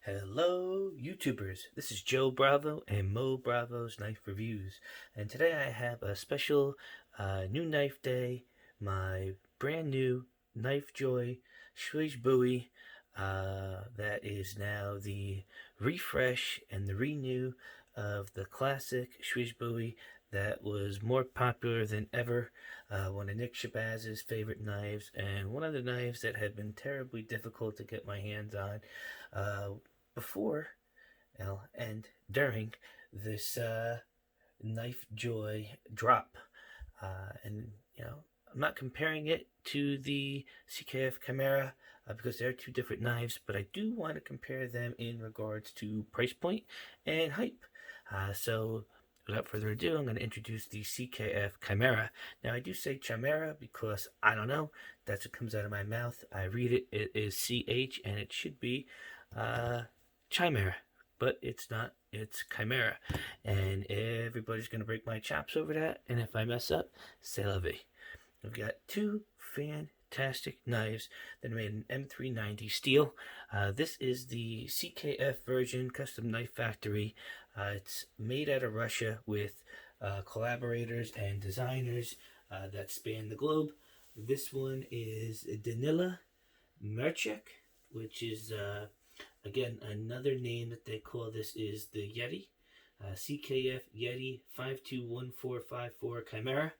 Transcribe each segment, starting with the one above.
Hello, YouTubers. This is Joe Bravo and Mo Bravo's Knife Reviews. And today I have a special new knife day. My brand new Knife Joy Slyz Bowie that is now the refresh and the renew of the classic Slyz Bowie that was more popular than ever. One of Nick Shabazz's favorite knives, and one of the knives that had been terribly difficult to get my hands on before and during this Knife Joy drop. And, I'm not comparing it to the CKF Chimera because they're two different knives, but I do want to compare them in regards to price point and hype. So, without further ado, I'm going to introduce the CKF Chimera. Now, I do say Chimera because I don't know. That's what comes out of my mouth. I read it. It is CH, and it should be Chimera, but it's not. It's Chimera, and everybody's gonna break my chops over that. And if I mess up, c'est la vie. We've got two fantastic knives that are made in M390 steel. This is the CKF version, Custom Knife Factory. It's made out of Russia with collaborators and designers that span the globe. This one is Danila Merchek, which is again, another name that they call this is the Yeti, CKF Yeti 521454 Chimera,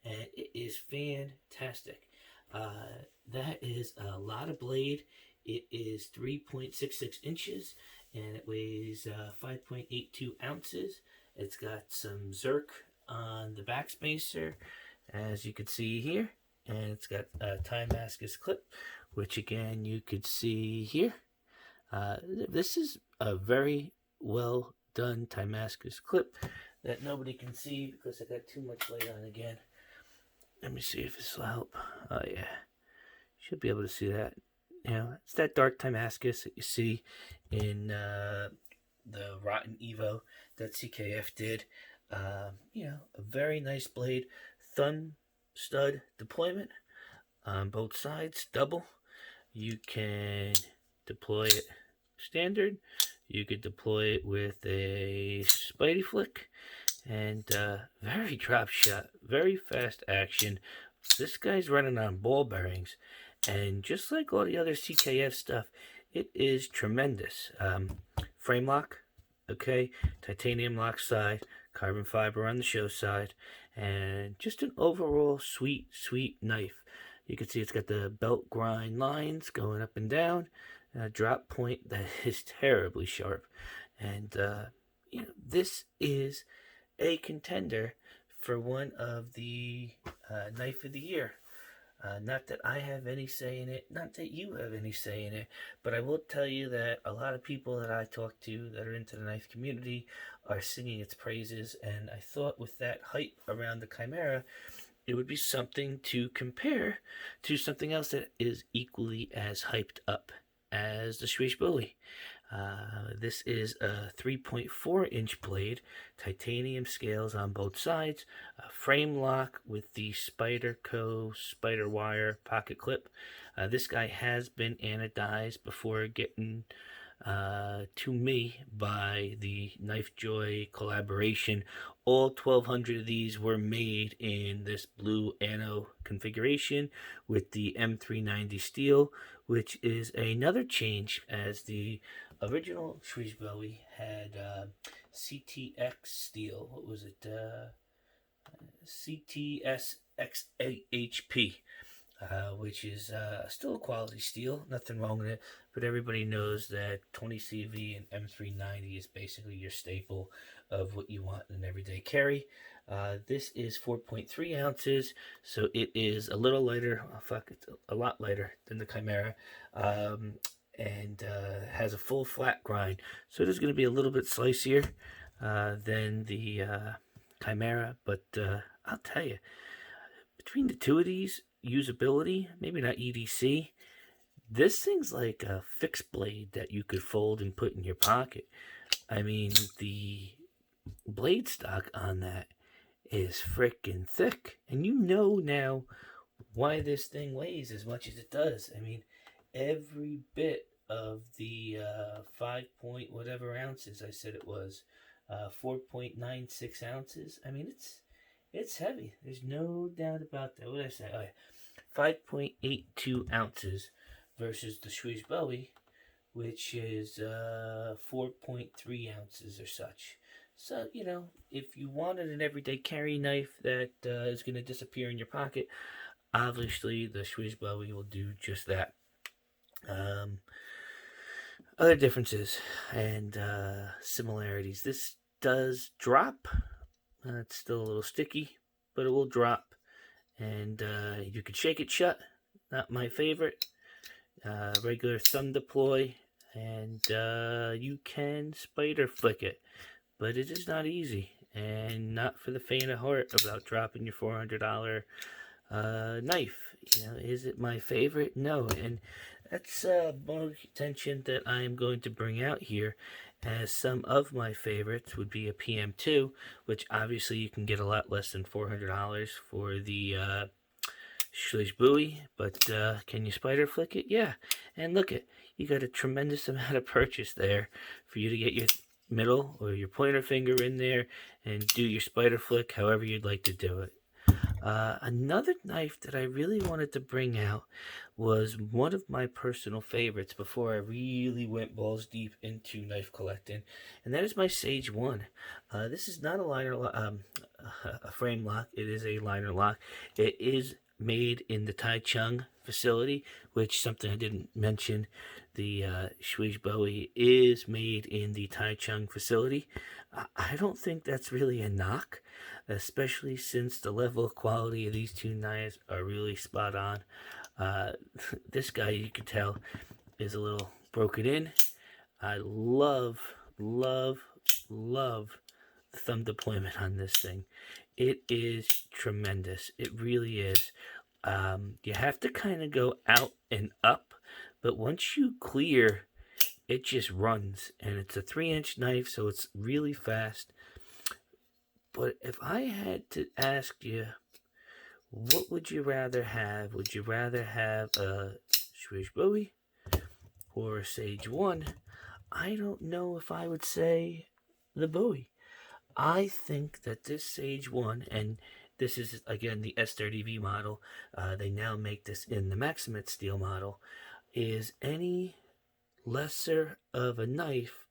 and it is fantastic. That is a lot of blade. It is 3.66 inches, and it weighs 5.82 ounces. It's got some Zerk on the back spacer, as you can see here, and it's got a Damascus clip, which again you could see here. This is a very well done Damascus clip that nobody can see because I got too much light on again. Let me see if this will help. Oh yeah, should be able to see that. It's that dark Damascus that you see in the Rotten Evo that CKF did. A very nice blade, thumb stud deployment on both sides, double. You can deploy it standard. You could deploy it with a Spidey flick, and very drop shot, very fast action. This guy's running on ball bearings, and just like all the other CKF stuff, it is tremendous. Frame lock, okay, titanium lock side, carbon fiber on the show side, and just an overall sweet knife. You can see it's got the belt grind lines going up and down, a drop point that is terribly sharp. And, this is a contender for one of the Knife of the Year. Not that I have any say in it, not that you have any say in it, but I will tell you that a lot of people that I talk to that are into the knife community are singing its praises, and I thought with that hype around the Chimera, it would be something to compare to something else that is equally as hyped up as the Slyz Bowie. This is a 3.4-inch blade, titanium scales on both sides, a frame lock with the Spyderco spider wire pocket clip. This guy has been anodized before getting to me by the Knife Joy collaboration. All 1,200 of these were made in this blue anno configuration with the M390 steel, which is another change, as the original Slyz Bowie had CTX steel. What was it? CTS XHP. Which is still a quality steel, nothing wrong with it, but everybody knows that 20 CV and M390 is basically your staple of what you want in an everyday carry. This is 4.3 ounces, so it is a little lighter. It's a lot lighter than the Chimera, and has a full flat grind, so it is going to be a little bit slicier than the Chimera, but I'll tell you, between the two of these, usability, maybe not EDC, this thing's like a fixed blade that you could fold and put in your pocket. I mean, the blade stock on that is freaking thick, and you know now why this thing weighs as much as it does. I mean, every bit of the 5 point whatever ounces I said it was, 4.96 ounces. I mean, it's heavy. There's no doubt about that. What did I say? Oh, yeah. 5.82 ounces versus the Slyz Bowie, which is 4.3 ounces or such. So, you know, if you wanted an everyday carry knife that is going to disappear in your pocket, obviously the Slyz Bowie will do just that. Other differences and similarities. This does drop. It's still a little sticky, but it will drop. And you could shake it shut. Not my favorite. Regular thumb deploy. And you can spider flick it. But it is not easy. And not for the faint of heart about dropping your $400 knife. You know, is it my favorite? No. And that's more attention that I am going to bring out here, as some of my favorites would be a PM2, which obviously you can get a lot less than $400 for the Slyz Buoy, but can you spider flick it? Yeah. And look it, you got a tremendous amount of purchase there for you to get your middle or your pointer finger in there and do your spider flick however you'd like to do it. Another knife that I really wanted to bring out was one of my personal favorites before I really went balls deep into knife collecting, and that is my Sage 1. This is not a liner a frame lock. It is a liner lock. It is made in the Taichung facility, which something I didn't mention. The Slyz Bowie is made in the Taichung facility. I don't think that's really a knock, especially since the level of quality of these two knives are really spot on. This guy, you can tell, is a little broken in. I love the thumb deployment on this thing. It is tremendous. It really is. You have to kind of go out and up, but once you clear, it just runs. And it's a 3-inch knife, so it's really fast. But if I had to ask you, what would you rather have? Would you rather have a Slyz Bowie or a Sage 1? I don't know if I would say the Bowie. I think that this Sage 1, and this is, again, the S30V model, they now make this in the Maximate steel model, is any lesser of a knife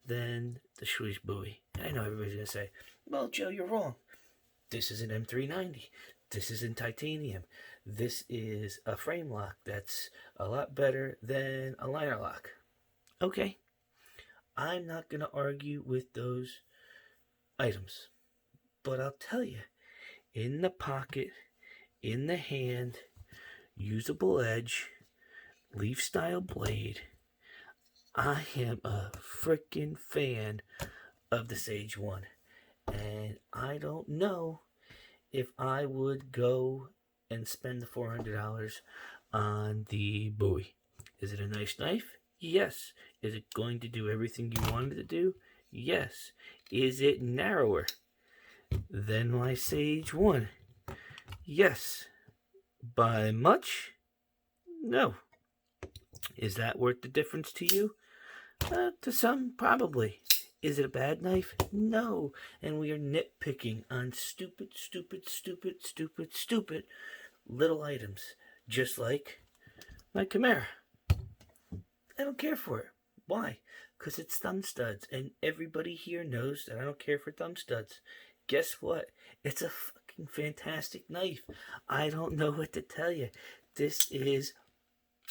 than the Slyz Bowie. I know everybody's going to say, well, Joe, you're wrong. This is an M390. This is in titanium. This is a frame lock that's a lot better than a liner lock. Okay, I'm not going to argue with those items. But I'll tell you, in the pocket, in the hand, usable edge, leaf style blade, I am a freaking fan of the Sage 1. And I don't know if I would go and spend the $400 on the Bowie. Is it a nice knife? Yes. Is it going to do everything you wanted it to do? Yes. Is it narrower than my Sage 1? Yes. By much? No. Is that worth the difference to you? To some, probably. Is it a bad knife? No. And we are nitpicking on stupid little items. Just like my Chimera. I don't care for it. Why? Because it's thumb studs. And everybody here knows that I don't care for thumb studs. Guess what? It's a fucking fantastic knife. I don't know what to tell you. This is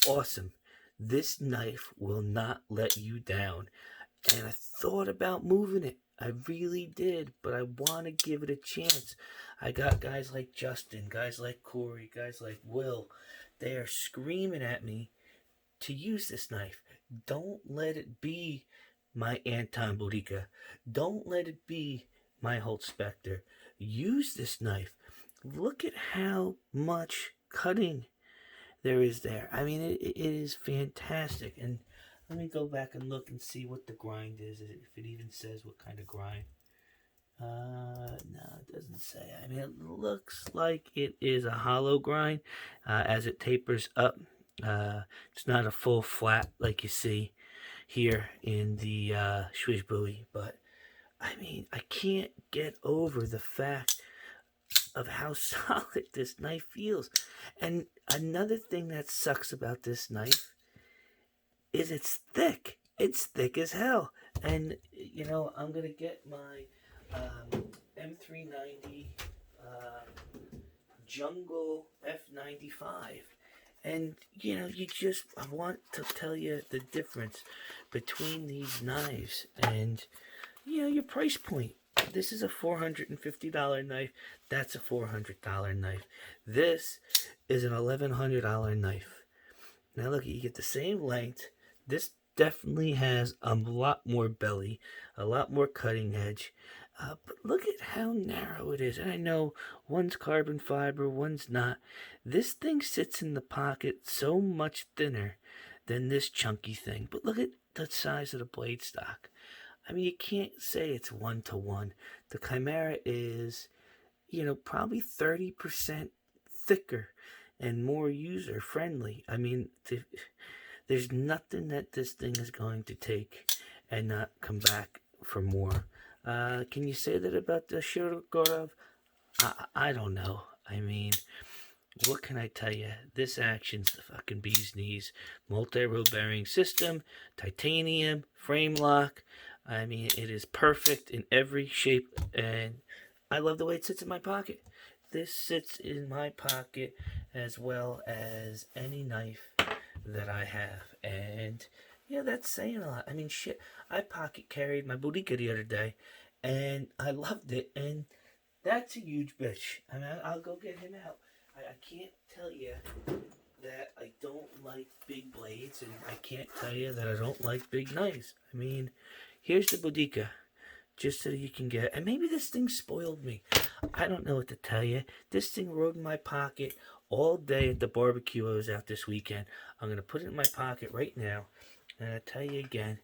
awesome. This knife will not let you down. And I thought about moving it. I really did, but I want to give it a chance. I got guys like Justin, guys like Corey, guys like Will. They are screaming at me to use this knife. Don't let it be my Anton Bodica. Don't let it be my Holt Spectre. Use this knife. Look at how much cutting there is there. I mean, it is fantastic. And let me go back and look and see what the grind is, if it even says what kind of grind. No, it doesn't say. I mean, it looks like it is a hollow grind as it tapers up It's not a full flat like you see here in the Slyz Bowie, but I mean, I can't get over the fact of how solid this knife feels. And another thing that sucks about this knife is it's thick. It's thick as hell. And, you know, I'm going to get my M390 Jungle F95. And, you know, I want to tell you the difference between these knives and, you know, your price point. This is a $450 knife. That's a $400 knife. This is an $1,100 knife. Now look, you get the same length. This definitely has a lot more belly, a lot more cutting edge. But look at how narrow it is. And I know one's carbon fiber, one's not. This thing sits in the pocket so much thinner than this chunky thing. But look at the size of the blade stock. I mean, you can't say it's 1-to-1. The Chimera is, you know, probably 30% thicker and more user friendly. I mean, there's nothing that this thing is going to take and not come back for more. Can you say that about the Shirogorov? I don't know. I mean, what can I tell you? This action's the fucking bee's knees. Multi-row bearing system, titanium, frame lock. I mean, it is perfect in every shape, and I love the way it sits in my pocket. This sits in my pocket as well as any knife that I have, and yeah, that's saying a lot. I mean, shit, I pocket carried my Boudica the other day, and I loved it, and that's a huge bitch. I mean, I'll go get him out. I can't tell you that I don't like big blades, and I can't tell you that I don't like big knives. I mean, here's the Boudica, just so you can get, and maybe this thing spoiled me. I don't know what to tell you. This thing rode in my pocket all day at the barbecue I was out this weekend. I'm going to put it in my pocket right now, and I'll tell you again,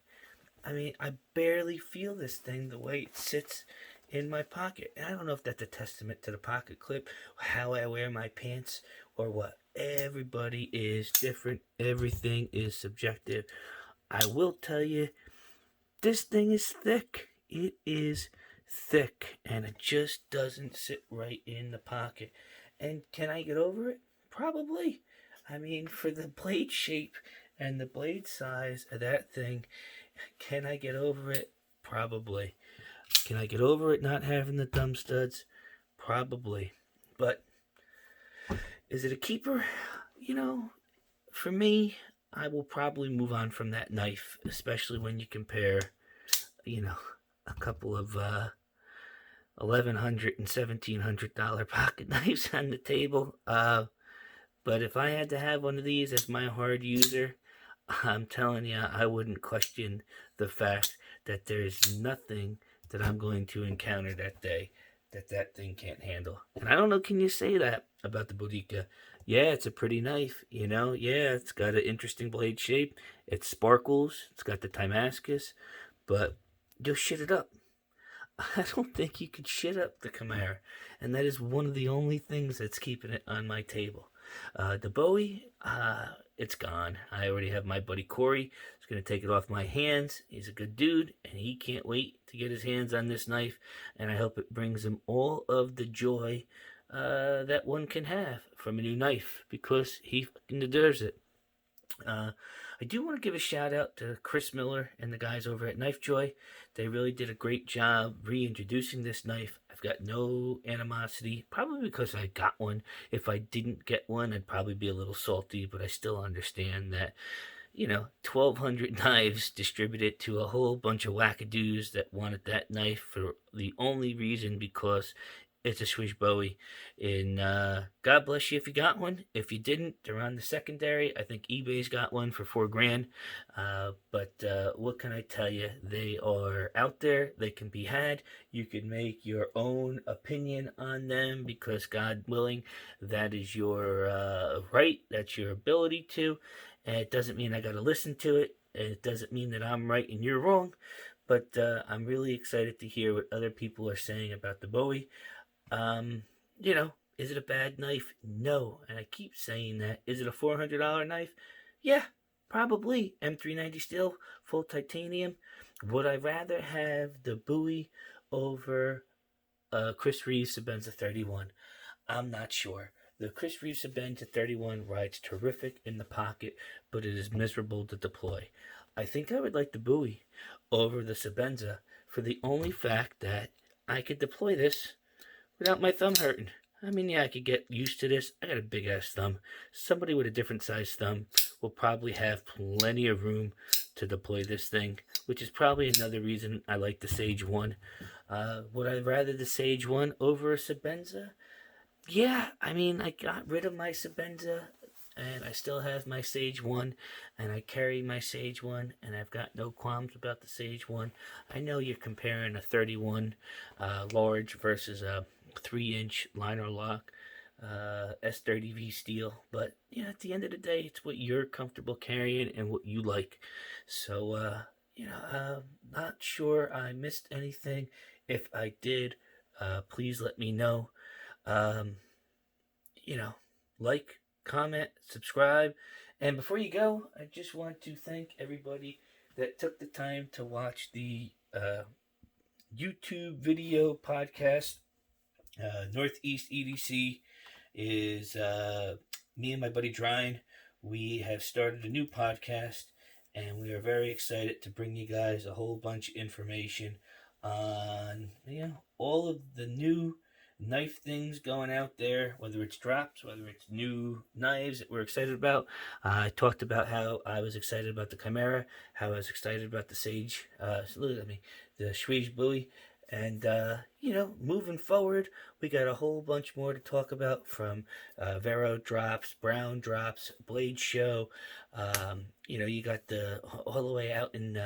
I mean, I barely feel this thing the way it sits in my pocket. And I don't know if that's a testament to the pocket clip, how I wear my pants, or what. Everybody is different. Everything is subjective. I will tell you, this thing is thick. It is thick, and it just doesn't sit right in the pocket. And can I get over it? Probably. I mean, for the blade shape and the blade size of that thing, can I get over it? Probably. Can I get over it not having the thumb studs? Probably. But is it a keeper? You know, for me, I will probably move on from that knife, especially when you compare, you know, a couple of $1,100 and $1,700 pocket knives on the table. But if I had to have one of these as my hard user, I'm telling you, I wouldn't question the fact that there's nothing that I'm going to encounter that day that thing can't handle. And I don't know, can you say that about the Boudica? Yeah, it's a pretty knife, you know? Yeah, it's got an interesting blade shape. It sparkles. It's got the Timascus. But you'll shit it up. I don't think you could shit up the Chimera. And that is one of the only things that's keeping it on my table. The Bowie, it's gone. I already have my buddy Corey. He's going to take it off my hands. He's a good dude, and he can't wait to get his hands on this knife. And I hope it brings him all of the joy that one can have from a new knife, because he fucking deserves it. I do want to give a shout out to Chris Miller and the guys over at Knife Joy. They really did a great job reintroducing this knife. I've got no animosity, probably because I got one. If I didn't get one, I'd probably be a little salty, but I still understand that, you know, 1,200 knives distributed to a whole bunch of wackadoos that wanted that knife for the only reason because it's a Slyz Bowie. And God bless you if you got one. If you didn't, they're on the secondary. I think eBay's got one for $4,000. But what can I tell you? They are out there. They can be had. You can make your own opinion on them, because God willing, that is your right. That's your ability to. And it doesn't mean I got to listen to it. It doesn't mean that I'm right and you're wrong. But I'm really excited to hear what other people are saying about the Bowie. You know, Is it a bad knife? No. And I keep saying that. Is it a $400 knife? Yeah, probably. M390 steel, full titanium. Would I rather have the Bowie over Chris Reeves Sebenza 31? I'm not sure. The Chris Reeves Sebenza 31 rides terrific in the pocket, but it is miserable to deploy. I think I would like the Bowie over the Sebenza for the only fact that I could deploy this without my thumb hurting. I mean, yeah, I could get used to this. I got a big ass thumb. Somebody with a different size thumb will probably have plenty of room to deploy this thing, which is probably another reason I like the Sage 1. Would I rather the Sage 1 over a Sebenza? Yeah, I mean, I got rid of my Sebenza, and I still have my Sage 1, and I carry my Sage 1, and I've got no qualms about the Sage 1. I know you're comparing a 31 large versus a 3-inch liner lock S30V steel, but yeah, at the end of the day, it's what you're comfortable carrying and what you like. So, not sure I missed anything. If I did, please let me know. Um, like, comment, subscribe. And before you go, I just want to thank everybody that took the time to watch the YouTube video podcast. Northeast EDC is me and my buddy Drine. We have started a new podcast, and we are very excited to bring you guys a whole bunch of information on all of the new knife things going out there, whether it's drops, whether it's new knives that we're excited about. I talked about how I was excited about the Chimera, how I was excited about the Sage, the Slyz Buoy. And, moving forward, we got a whole bunch more to talk about, from Vero drops, Brown drops, Blade Show. You got all the way out in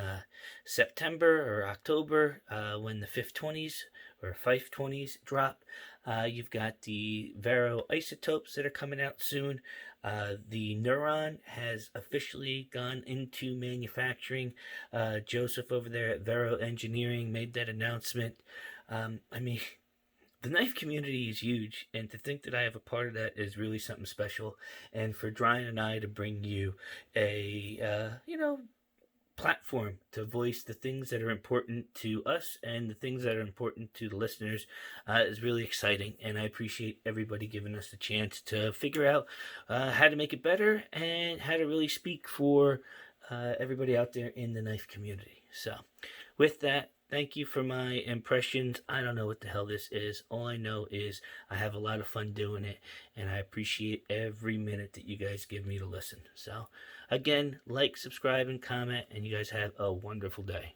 September or October when the 520s or 520s drop. You've got the Vero isotopes that are coming out soon. The Neuron has officially gone into manufacturing. Joseph over there at Vero Engineering made that announcement. The knife community is huge, and to think that I have a part of that is really something special. And for Brian and I to bring you a, platform to voice the things that are important to us and the things that are important to the listeners is really exciting. And I appreciate everybody giving us the chance to figure out how to make it better and how to really speak for everybody out there in the knife community. So with that, thank you for my impressions. I don't know what the hell this is. All I know is I have a lot of fun doing it, and I appreciate every minute that you guys give me to listen. So, again, like, subscribe, and comment, and you guys have a wonderful day.